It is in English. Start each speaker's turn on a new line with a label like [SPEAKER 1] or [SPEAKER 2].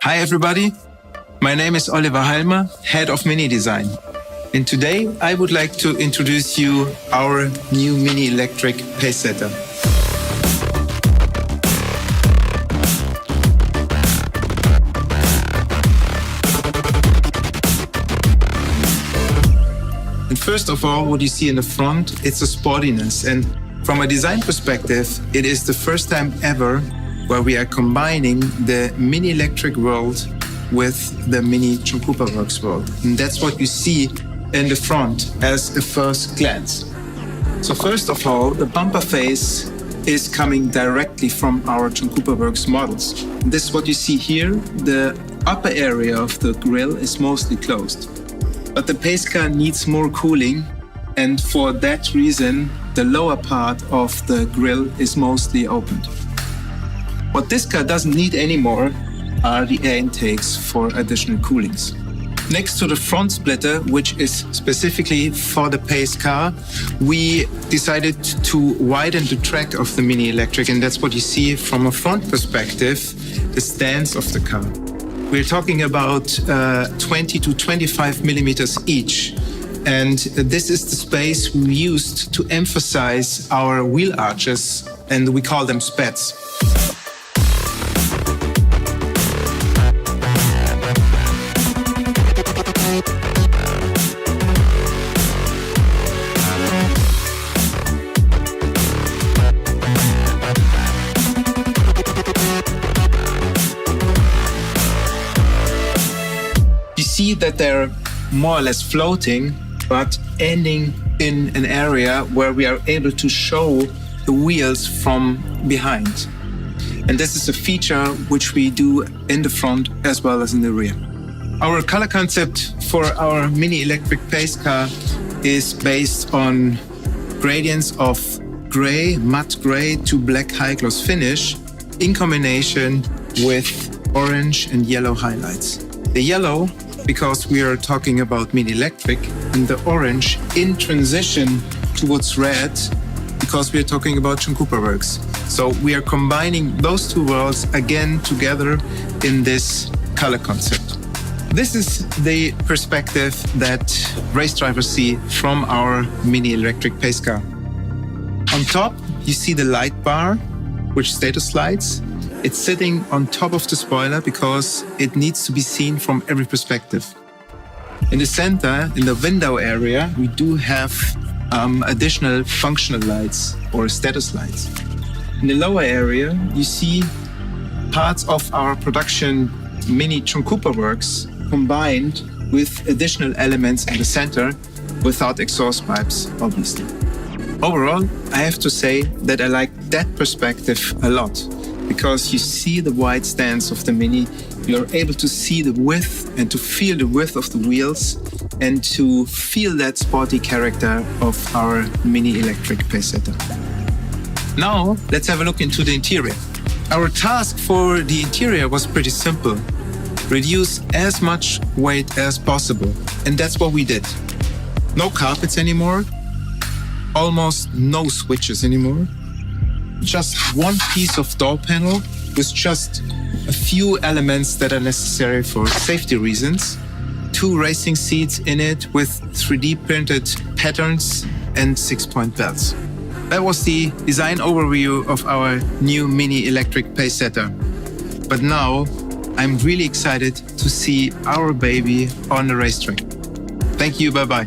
[SPEAKER 1] Hi everybody, my name is Oliver Halmer, Head of Mini Design. And today I would like to introduce you our new Mini Electric Pacesetter. And first of all, what you see in the front, it's a sportiness. And from a design perspective, it is the first time ever where we are combining the Mini Electric world with the Mini John Cooper Works world. And that's what you see in the front as a first glance. So first of all, the bumper face is coming directly from our John Cooper Works models. And this is what you see here. The upper area of the grille is mostly closed. But the pace car needs more cooling, and for that reason, the lower part of the grille is mostly opened. What this car doesn't need anymore are the air intakes for additional coolings. Next to the front splitter, which is specifically for the pace car, we decided to widen the track of the Mini Electric, and that's what you see from a front perspective, the stance of the car. We're talking about 20 to 25 millimeters each. And this is the space we used to emphasize our wheel arches, and we call them spats. See that they're more or less floating, but ending in an area where we are able to show the wheels from behind. And this is a feature which we do in the front as well as in the rear. Our color concept for our Mini Electric pace car is based on gradients of gray, matte gray to black high gloss finish in combination with orange and yellow highlights. The yellow, because we are talking about Mini Electric, and the orange in transition towards red, because we are talking about John Cooper Works. So we are combining those two worlds again together in this color concept. This is the perspective that race drivers see from our Mini Electric pace car. On top, you see the light bar, which status lights. It's sitting on top of the spoiler because it needs to be seen from every perspective. In the center, in the window area, we do have additional functional lights or status lights. In the lower area, you see parts of our production Mini John Cooper Works combined with additional elements in the center without exhaust pipes, obviously. Overall, I have to say that I like that perspective a lot. because you see the wide stance of the Mini. You're able to see the width and to feel the width of the wheels and to feel that sporty character of our Mini electric Pacesetter. Now, let's have a look into the interior. Our task for the interior was pretty simple. Reduce as much weight as possible. And that's what we did. No carpets anymore. Almost no switches anymore. Just one piece of door panel with just a few elements that are necessary for safety reasons. 2 racing seats in it with 3D printed patterns and 6-point belts. That was the design overview of our new Mini electric Pacesetter. But now I'm really excited to see our baby on the racetrack. Thank you, bye-bye.